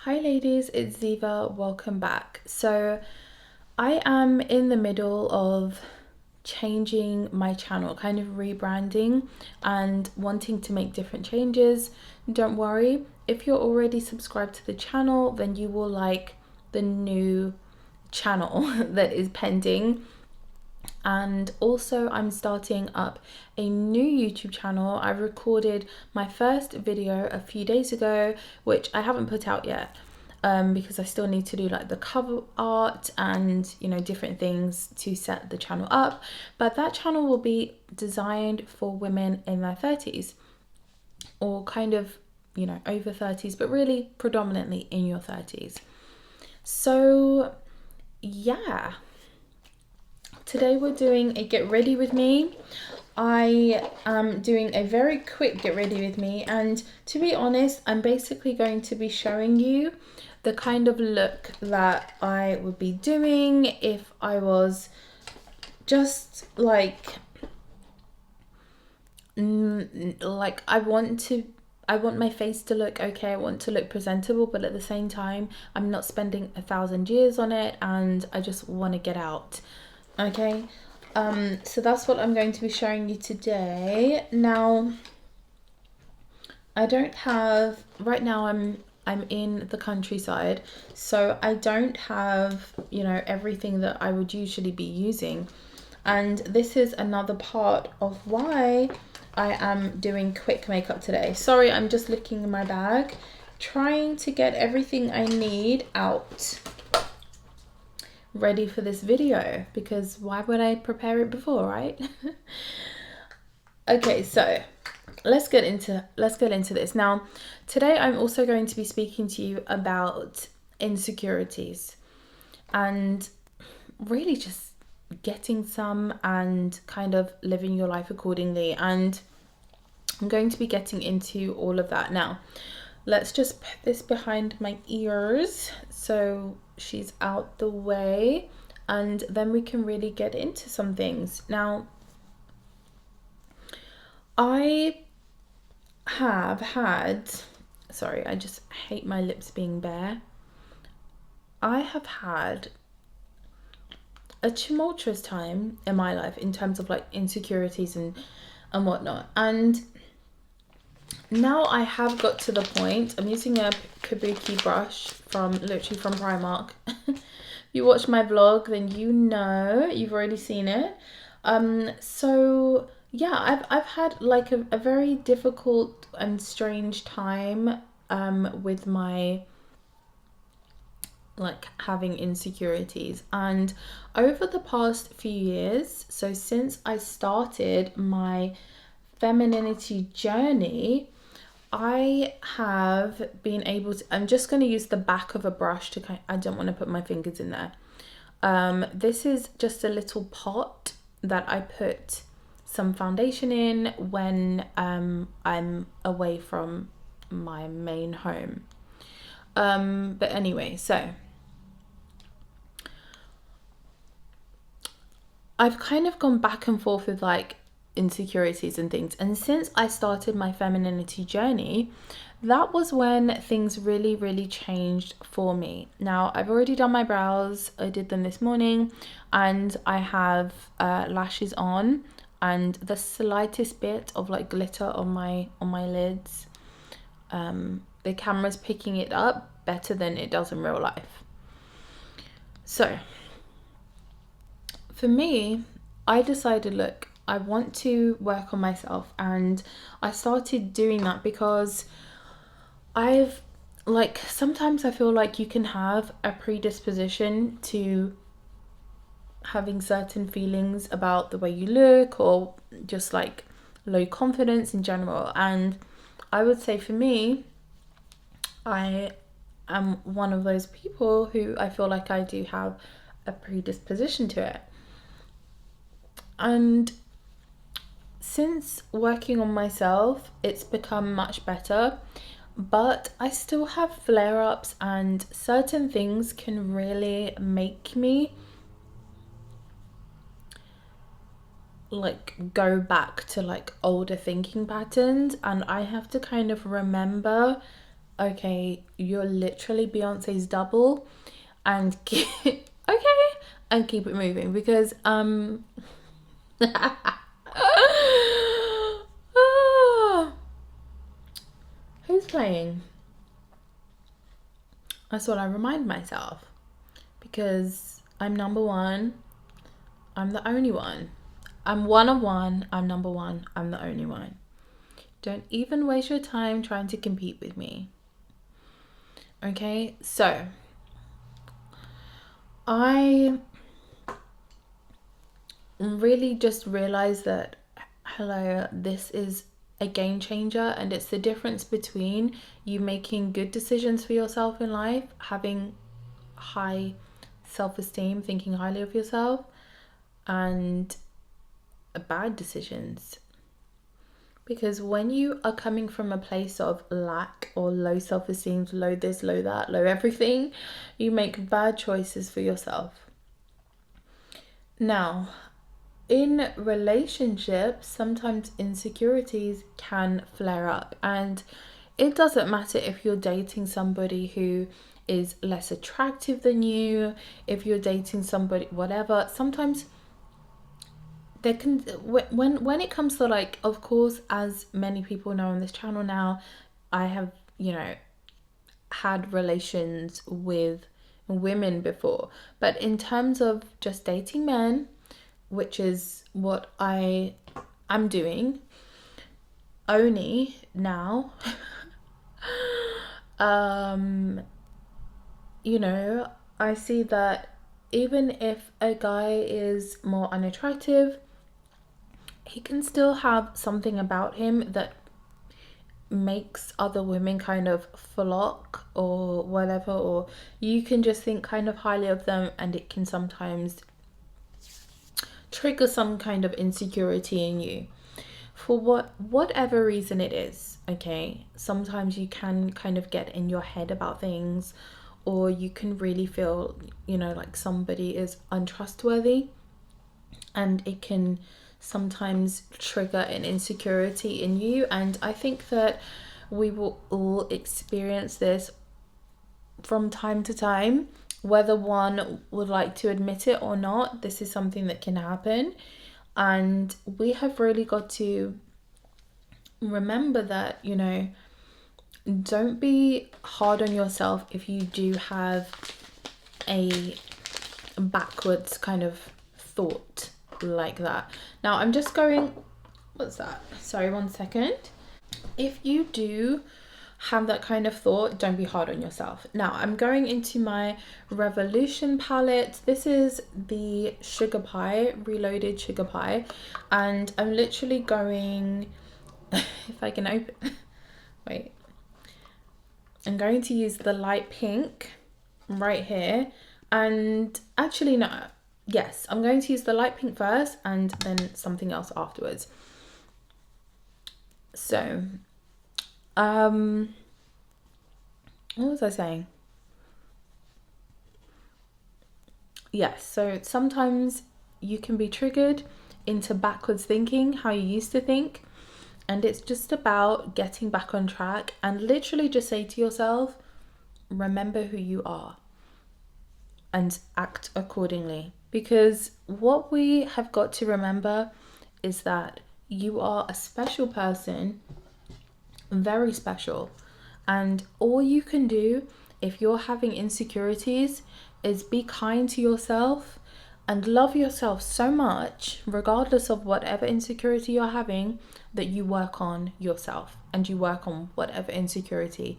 Hi ladies, it's Ziva, welcome back. So I am in the middle of changing my channel, kind of rebranding and wanting to make different changes. Don't worry, if you're already subscribed to the channel, then you will like the new channel that is pending. And also I'm starting up a new YouTube channel. I recorded my first video a few days ago, which I haven't put out yet because I still need to do like the cover art and different things to set the channel up. But that channel will be designed for women in their 30s or kind of over 30s, but really predominantly in your 30s. So yeah, today we're doing a get ready with me. I am doing a very quick get ready with me, and to be honest, I'm basically going to be showing you the kind of look that I would be doing if I was just like I want my face to look okay, I want to look presentable, but at the same time I'm not spending 1,000 years on it and I just want to get out. Okay, so that's what I'm going to be showing you today. Now, I don't have, right now I'm in the countryside, so I don't have, everything that I would usually be using. And this is another part of why I am doing quick makeup today. Sorry, I'm just looking in my bag, trying to get everything I need out ready for this video, because why would I prepare it before, right? Okay, so let's get into this. Now, today I'm also going to be speaking to you about insecurities and really just getting some and kind of living your life accordingly. And I'm going to be getting into all of that. Now, let's just put this behind my ears so she's out the way, and then we can really get into some things. Now, I have had, sorry, I just hate my lips being bare. I have had a tumultuous time in my life in terms of like insecurities and whatnot. And now I have got to the point, I'm using a kabuki brush from Primark. If you watch my vlog, then you've already seen it. So yeah, I've had like a very difficult and strange time with my like having insecurities. And over the past few years, so since I started my femininity journey, I have been able to, I'm just going to use the back of a brush to I don't want to put my fingers in there. This is just a little pot that I put some foundation in when I'm away from my main home. But anyway, so I've kind of gone back and forth with like insecurities and things. And since I started my femininity journey, that was when things really, really changed for me. Now, I've already done my brows. I did them this morning, and I have lashes on and the slightest bit of like glitter on my lids. The camera's picking it up better than it does in real life. So for me, I decided, look, I want to work on myself, and I started doing that because I've like, sometimes I feel like you can have a predisposition to having certain feelings about the way you look, or just like low confidence in general. And I would say for me, I am one of those people who I feel like I do have a predisposition to it. And since working on myself, it's become much better, but I still have flare-ups, and certain things can really make me like go back to like older thinking patterns, and I have to kind of remember okay, you're literally Beyonce's double, and okay, and keep it moving, because who's playing? That's what I remind myself, because I'm number one. I'm the only one. I'm one of one. I'm number one. I'm the only one. Don't even waste your time trying to compete with me. Okay, so I really just realized that, hello, this is a game changer, and it's the difference between you making good decisions for yourself in life, having high self-esteem, thinking highly of yourself, and bad decisions. Because when you are coming from a place of lack or low self-esteem, low this, low that, low everything, you make bad choices for yourself. Now, in relationships, sometimes insecurities can flare up, and it doesn't matter if you're dating somebody who is less attractive than you, if you're dating somebody, whatever. Sometimes there can, when it comes to, like, of course, as many people know on this channel now, I have, had relations with women before, but in terms of just dating men, which is what I am doing only now, I see that even if a guy is more unattractive, he can still have something about him that makes other women kind of flock or whatever, or you can just think kind of highly of them, and it can sometimes trigger some kind of insecurity in you for whatever reason it is. Okay, sometimes you can kind of get in your head about things, or you can really feel, like somebody is untrustworthy, and it can sometimes trigger an insecurity in you. And I think that we will all experience this from time to time, whether one would like to admit it or not. This is something that can happen, and we have really got to remember that, don't be hard on yourself if you do have a backwards kind of thought like that. Now I'm just going, what's that? Sorry, 1 second. If you do have that kind of thought, don't be hard on yourself. Now I'm going into my Revolution palette. This is the Sugar Pie, Reloaded Sugar Pie, and I'm literally going, if I can open, wait, I'm going to use the light pink right here, and actually no, yes, I'm going to use the light pink first and then something else afterwards. So what was I saying? Yes, so sometimes you can be triggered into backwards thinking, how you used to think, and it's just about getting back on track and literally just say to yourself, remember who you are and act accordingly. Because what we have got to remember is that you are a special person, very special. And all you can do if you're having insecurities is be kind to yourself and love yourself so much, regardless of whatever insecurity you're having, that you work on yourself and you work on whatever insecurity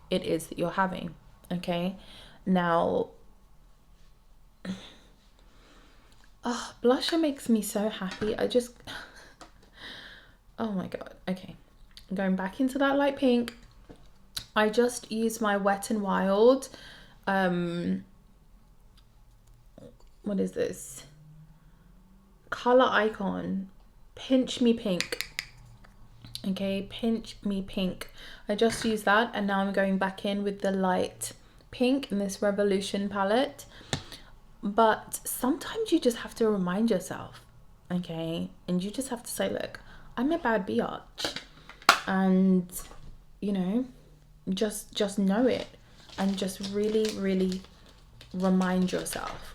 it is that you're having. Okay, now, blusher makes me so happy. Oh my god. Okay, I'm going back into that light pink. I just used my Wet n Wild, what is this? Color Icon Pinch Me Pink. Okay, Pinch Me Pink. I just used that, and now I'm going back in with the light pink in this Revolution palette. But sometimes you just have to remind yourself, okay? And you just have to say, look, I'm a bad biatch. And, just know it, and just really remind yourself,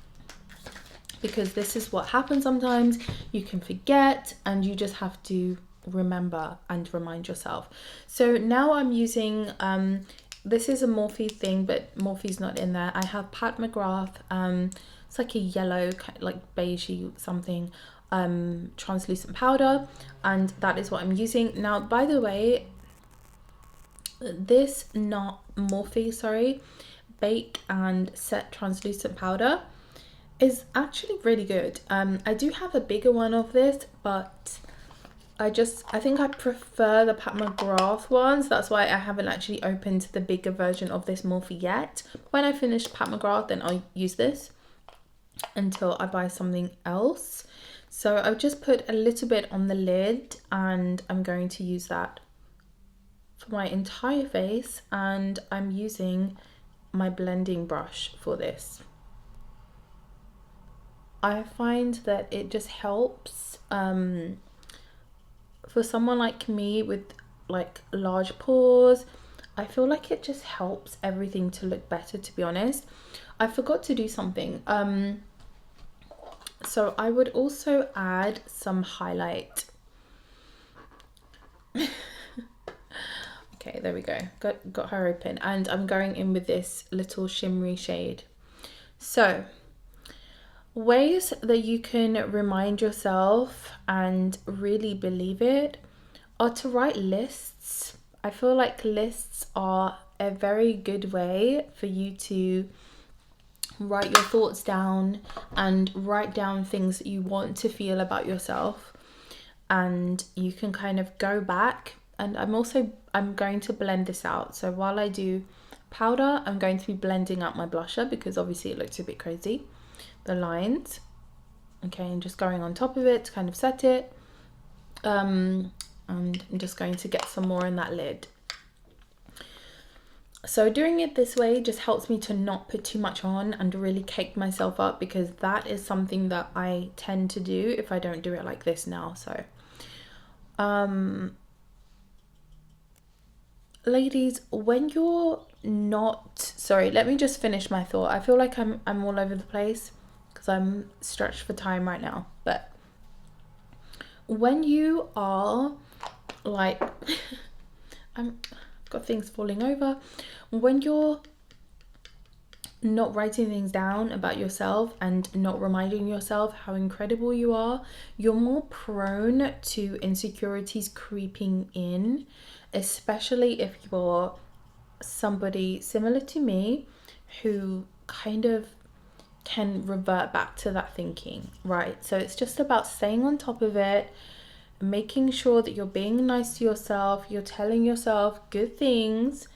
because this is what happens sometimes. You can forget, and you just have to remember and remind yourself. So now I'm using this is a Morphe thing, but Morphe's not in there. I have Pat McGrath, it's like a yellow, like beigey something, translucent powder, and that is what I'm using. Now, by the way, this not Morphe, sorry, Bake and Set translucent powder is actually really good. I do have a bigger one of this, but I think I prefer the Pat McGrath ones. That's why I haven't actually opened the bigger version of this Morphe yet. When I finish Pat McGrath, then I'll use this until I buy something else. So I've just put a little bit on the lid, and I'm going to use that for my entire face, and I'm using my blending brush for this. I find that it just helps for someone like me with like large pores. I feel like it just helps everything to look better, to be honest. I forgot to do something. So I would also add some highlight. Okay, there we go. Got her open, and I'm going in with this little shimmery shade. So, ways that you can remind yourself and really believe it are to write lists. I feel like lists are a very good way for you to write your thoughts down and write down things that you want to feel about yourself, and you can kind of go back. And I'm going to blend this out. So while I do powder, I'm going to be blending out my blusher, because obviously it looks a bit crazy, the lines. Okay, and just going on top of it to kind of set it. And I'm just going to get some more in that lid. So doing it this way just helps me to not put too much on and really cake myself up, because that is something that I tend to do if I don't do it like this now. So ladies, when you're not, sorry, let me just finish my thought. I feel like I'm all over the place because I'm stretched for time right now. But when you are like I've got things falling over. When you're not writing things down about yourself and not reminding yourself how incredible you are, you're more prone to insecurities creeping in, especially if you're somebody similar to me who kind of can revert back to that thinking, right? So it's just about staying on top of it, making sure that you're being nice to yourself, you're telling yourself good things,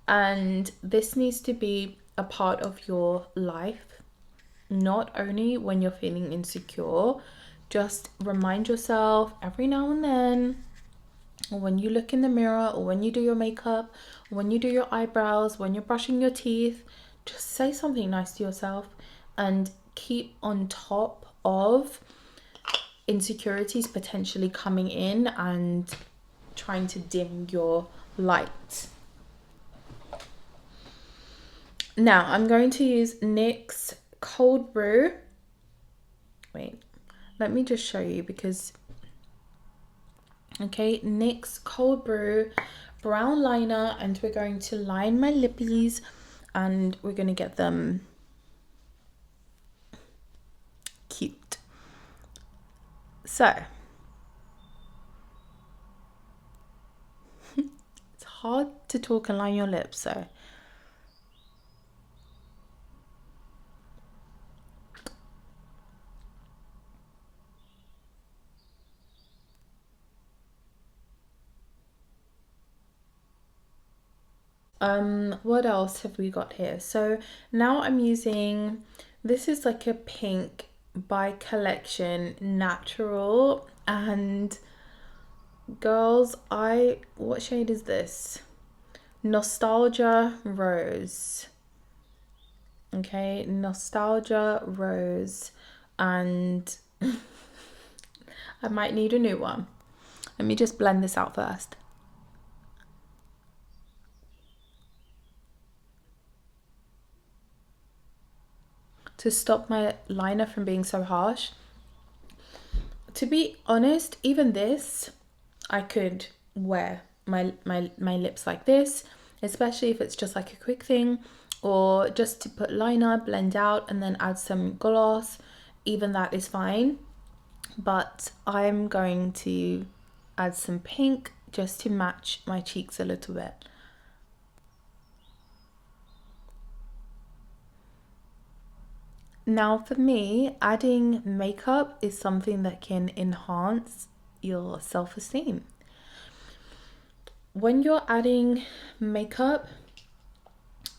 and this needs to be a part of your life, not only when you're feeling insecure. Just remind yourself every now and then, or when you look in the mirror, or when you do your makeup, or when you do your eyebrows, when you're brushing your teeth, just say something nice to yourself and keep on top of insecurities potentially coming in and trying to dim your light. Now I'm going to use NYX's Cold Brew. Wait, let me just show you, because okay, NYX's Cold Brew brown liner, and we're going to line my lippies, and we're going to get them cute. So it's hard to talk and line your lips, so what else have we got here? So now I'm using, this is like a pink by Collection natural, and girls, what shade is this? Nostalgia Rose. Okay, Nostalgia Rose, and I might need a new one. Let me just blend this out first. to stop my liner from being so harsh. To be honest, even this, I could wear my lips like this, especially if it's just like a quick thing, or just to put liner, blend out, and then add some gloss. Even that is fine. But I'm going to add some pink just to match my cheeks a little bit. Now for me, adding makeup is something that can enhance your self-esteem. When you're adding makeup,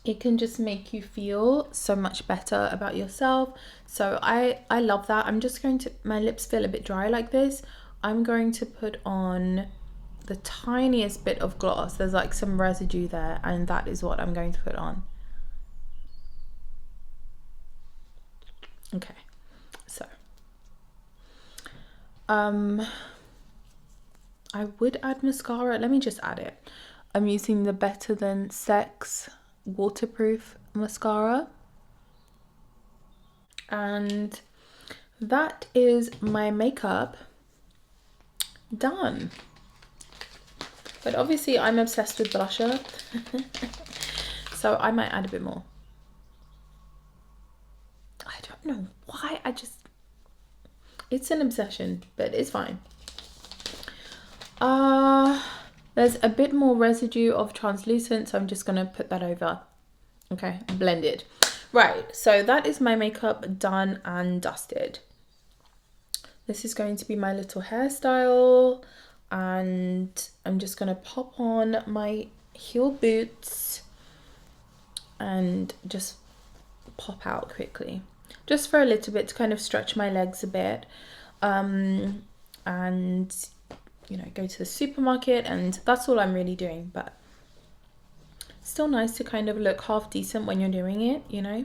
it can just make you feel so much better about yourself. So I love that. I'm just going to, my lips feel a bit dry like this. I'm going to put on the tiniest bit of gloss. There's like some residue there, and that is what I'm going to put on. Okay, so I would add mascara. Let me just add it. I'm using the Better Than Sex waterproof mascara, and that is my makeup done. But obviously I'm obsessed with blusher, so I might add a bit more. I don't know why, it's an obsession, but it's fine. There's a bit more residue of translucent, so I'm just gonna put that over. Okay, blended. Right, so that is my makeup done and dusted. This is going to be my little hairstyle, and I'm just gonna pop on my heel boots and just pop out quickly, just for a little bit to kind of stretch my legs a bit, and you know, go to the supermarket, and that's all I'm really doing. But still nice to kind of look half decent when you're doing it, you know,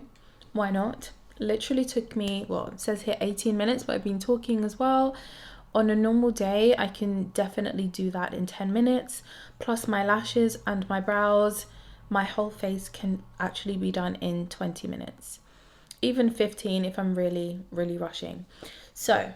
why not? Literally took me, well, it says here 18 minutes, but I've been talking as well. On a normal day, I can definitely do that in 10 minutes, plus my lashes and my brows. My whole face can actually be done in 20 minutes, even 15 if I'm really, really rushing. So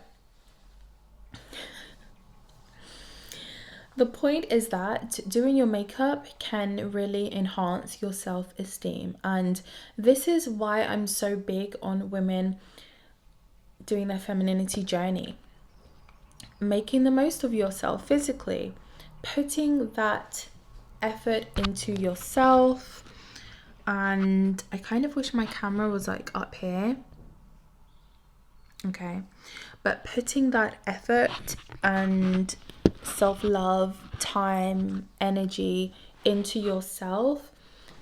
the point is that doing your makeup can really enhance your self-esteem. And this is why I'm so big on women doing their femininity journey. Making the most of yourself physically, putting that effort into yourself. And I kind of wish my camera was like up here. Okay. But putting that effort and self-love, time, energy into yourself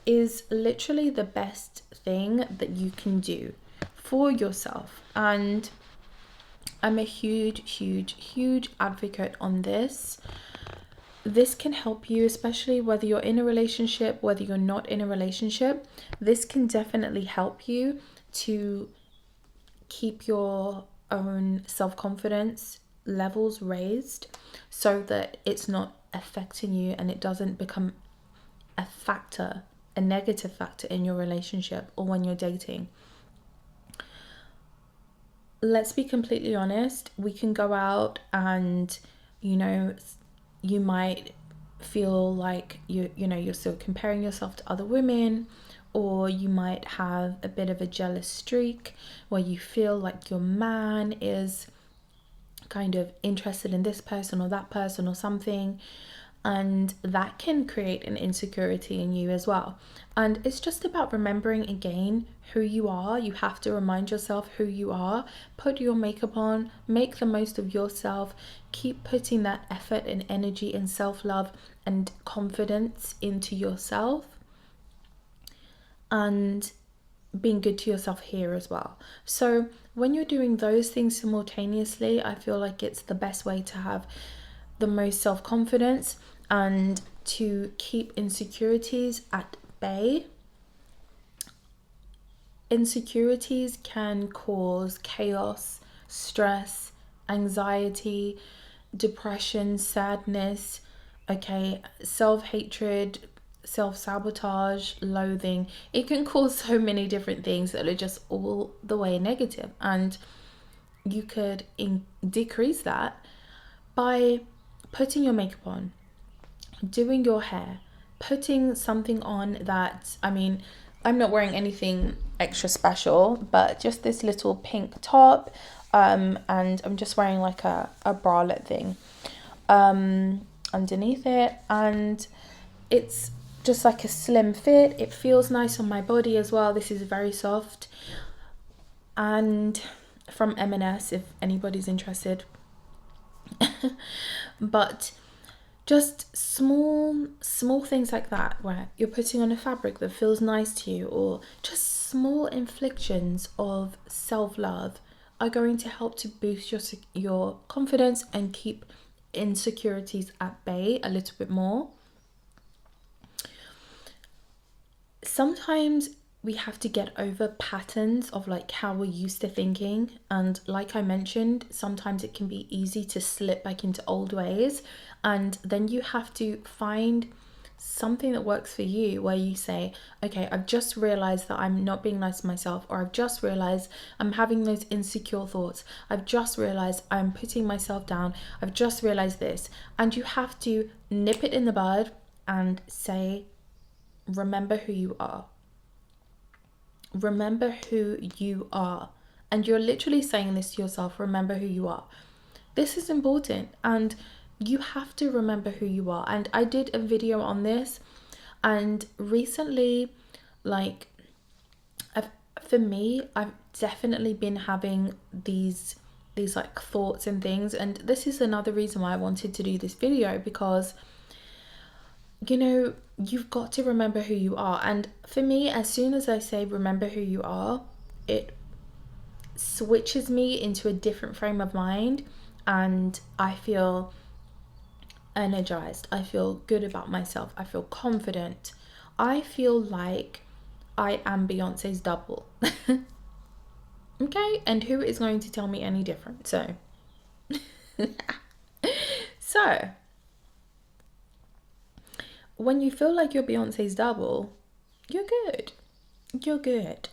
is literally the best thing that you can do for yourself. And I'm a huge advocate on this. This can help you, especially whether you're in a relationship, whether you're not in a relationship. This can definitely help you to keep your own self-confidence levels raised, so that it's not affecting you and it doesn't become a factor, a negative factor in your relationship or when you're dating. Let's be completely honest, we can go out and, you know, you might feel like you're still comparing yourself to other women, or you might have a bit of a jealous streak where you feel like your man is kind of interested in this person or that person or something, and that can create an insecurity in you as well. And it's just about remembering again who you are. You have to remind yourself who you are. Put your makeup on, make the most of yourself, keep putting that effort and energy and self-love and confidence into yourself, and being good to yourself here as well. So when you're doing those things simultaneously, I feel like it's the best way to have the most self-confidence and to keep insecurities at bay. Insecurities can cause chaos, stress, anxiety, depression, sadness, okay, self-hatred, self-sabotage, loathing. It can cause so many different things that are just all the way negative, and you could decrease that by putting your makeup on, doing your hair, putting something on that, I mean, I'm not wearing anything extra special, but just this little pink top, and I'm just wearing like a bralette thing underneath it, and it's just like a slim fit. It feels nice on my body as well. This is very soft, and from M&S if anybody's interested. But just small things like that, where you're putting on a fabric that feels nice to you, or just small inflictions of self-love, are going to help to boost your confidence and keep insecurities at bay a little bit more. Sometimes we have to get over patterns of like how we're used to thinking, and like I mentioned, sometimes it can be easy to slip back into old ways, and then you have to find something that works for you, where you say, okay, I've just realized that I'm not being nice to myself, or I've just realized I'm having those insecure thoughts, I've just realized I'm putting myself down, I've just realized this. And you have to nip it in the bud and say, remember who you are. Remember who you are. And you're literally saying this to yourself, remember who you are. This is important, and you have to remember who you are. And I did a video on this, and recently, like, for me, I've definitely been having these like thoughts and things, and this is another reason why I wanted to do this video, because you know, you've got to remember who you are. And for me, as soon as I say remember who you are, it switches me into a different frame of mind, and I feel energized. I feel good about myself. I feel confident. I feel like I am Beyonce's double. Okay, and who is going to tell me any different? So so when you feel like you're Beyonce's double, you're good. You're good.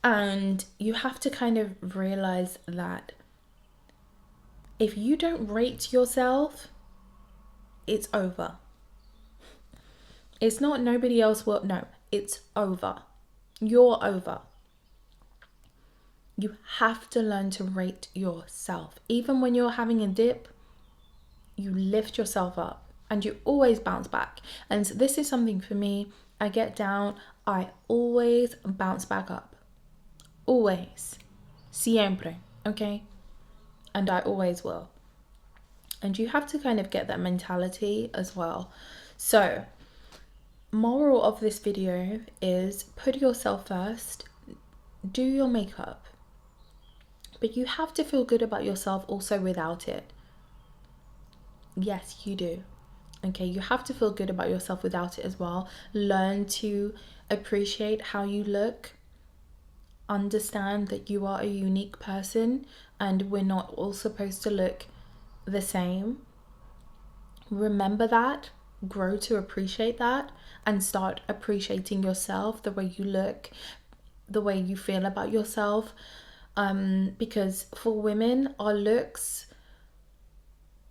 And you have to kind of realize that if you don't rate yourself, it's over. It's not nobody else will, no, it's over. You're over. You have to learn to rate yourself. Even when you're having a dip, you lift yourself up. And you always bounce back. And this is something for me. I get down, I always bounce back up. Always. Siempre. Okay? And I always will. And you have to kind of get that mentality as well. So, moral of this video is put yourself first. Do your makeup. But you have to feel good about yourself also without it. Yes, you do. Okay, you have to feel good about yourself without it as well. Learn to appreciate how you look. Understand that you are a unique person, and we're not all supposed to look the same. Remember that. Grow to appreciate that, and start appreciating yourself, the way you look, the way you feel about yourself. Because for women, our looks,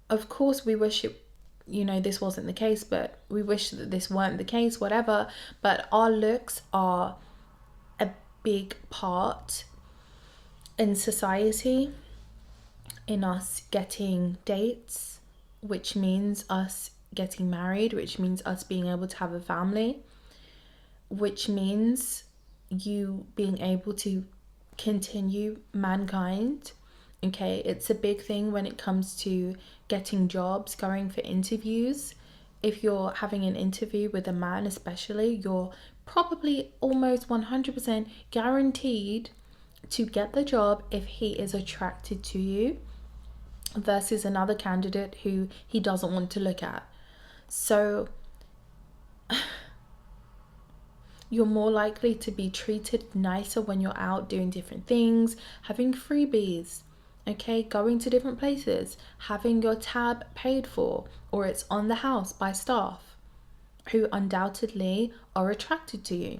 of course, we wish it, you know, this wasn't the case, but we wish that this weren't the case, whatever. But our looks are a big part in society, in us getting dates, which means us getting married, which means us being able to have a family, which means you being able to continue mankind. Okay, it's a big thing when it comes to getting jobs, going for interviews. If you're having an interview with a man especially, you're probably almost 100% guaranteed to get the job if he is attracted to you, versus another candidate who he doesn't want to look at. So you're more likely to be treated nicer when you're out doing different things, having freebies, okay, going to different places, having your tab paid for, or it's on the house by staff. who undoubtedly are attracted to you.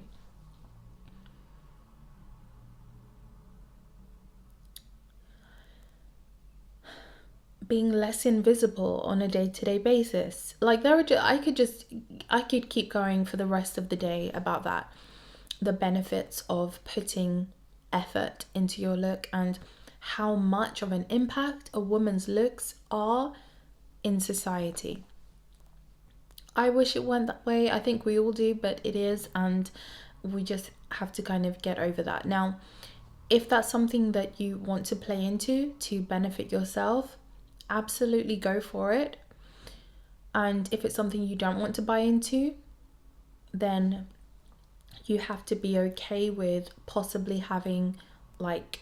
Being less invisible on a day-to-day basis. Like I could keep going for the rest of the day about that. The benefits of putting effort into your look and how much of an impact a woman's looks are in society. I wish it went that way. I think we all do, but it is, and we just have to kind of get over that. Now, if that's something that you want to play into to benefit yourself, absolutely go for it. And if it's something you don't want to buy into, then you have to be okay with possibly having, like,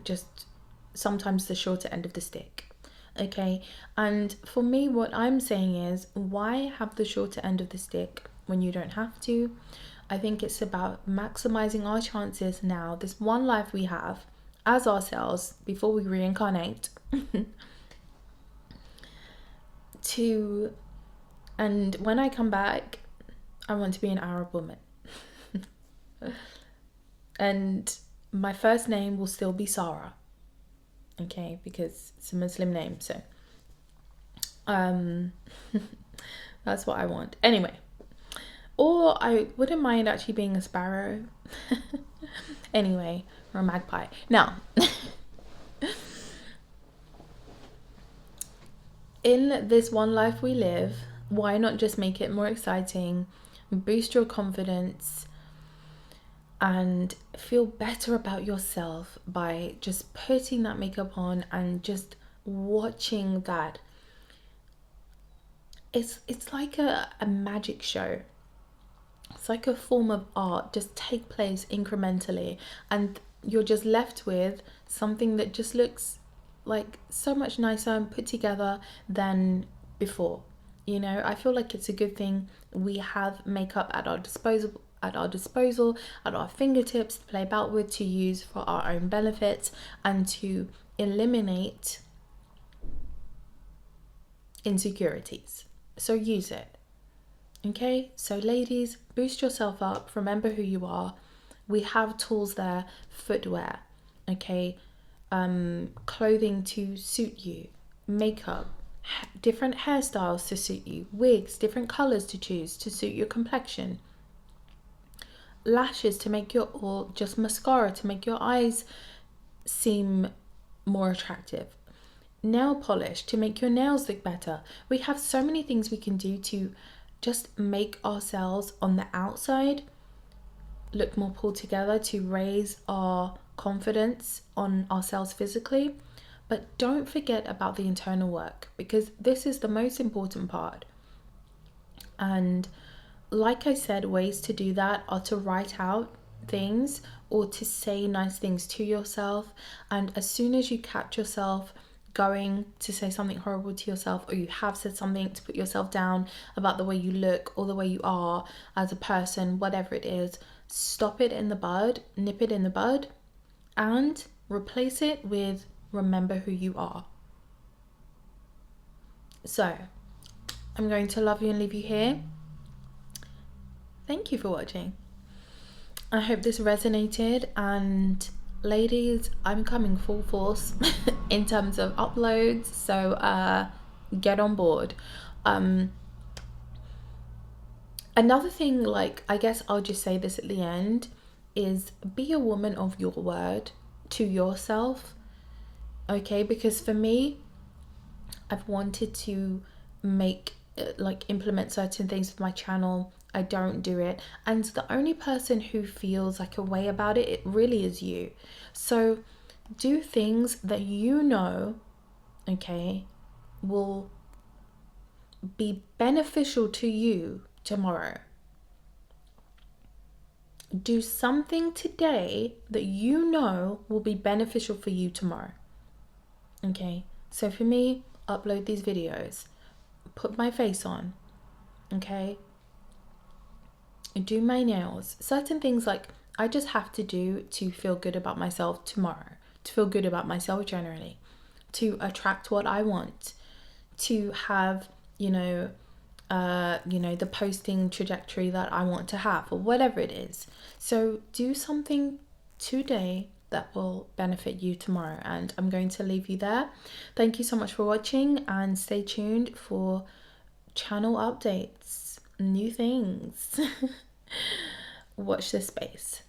just sometimes the shorter end of the stick. Okay, and for me, what I'm saying is, why have the shorter end of the stick when you don't have to? I think it's about maximizing our chances now, this one life we have as ourselves before we reincarnate. And when I come back, I want to be an Arab woman. And my first name will still be Sarah. Okay, because it's a Muslim name, so that's what I want. Anyway, or I wouldn't mind actually being a sparrow. Anyway, or a magpie. Now, in this one life we live, why not just make it more exciting, boost your confidence, and feel better about yourself by just putting that makeup on and just watching that. It's like a magic show. It's like a form of art, just take place incrementally, and you're just left with something that just looks like so much nicer and put together than before. I feel like it's a good thing we have makeup at our disposal, at our fingertips to play about with, to use for our own benefit, and to eliminate insecurities. So use it. Okay, so ladies, boost yourself up, remember who you are. We have tools there, footwear, okay, clothing to suit you, makeup, different hairstyles to suit you, wigs, different colors to choose to suit your complexion, lashes to make or just mascara to make your eyes seem more attractive, nail polish to make your nails look better. We have so many things we can do to just make ourselves on the outside look more pulled together, to raise our confidence on ourselves physically. But don't forget about the internal work, because this is the most important part. And like I said, ways to do that are to write out things or to say nice things to yourself. And as soon as you catch yourself going to say something horrible to yourself, or you have said something to put yourself down about the way you look or the way you are as a person, whatever it is, stop it in the bud, nip it in the bud, and replace it with remember who you are. So I'm going to love you and leave you here. Thank you for watching. I hope this resonated, and ladies, I'm coming full force in terms of uploads, so get on board. Another thing, like, I guess I'll just say this at the end, is be a woman of your word to yourself, okay? Because for me, I've wanted to implement certain things with my channel. I don't do it, and the only person who feels like a way about it really is you. So do things that okay, will be beneficial to you tomorrow. Do something today that will be beneficial for you tomorrow. Okay, so for me, upload these videos, put my face on, okay, do my nails, certain things like I just have to do to feel good about myself tomorrow, to feel good about myself generally, to attract what I want, to have, the posting trajectory that I want to have, or whatever it is. So do something today that will benefit you tomorrow, and I'm going to leave you there. Thank you so much for watching, and stay tuned for channel updates, new things. Watch this space.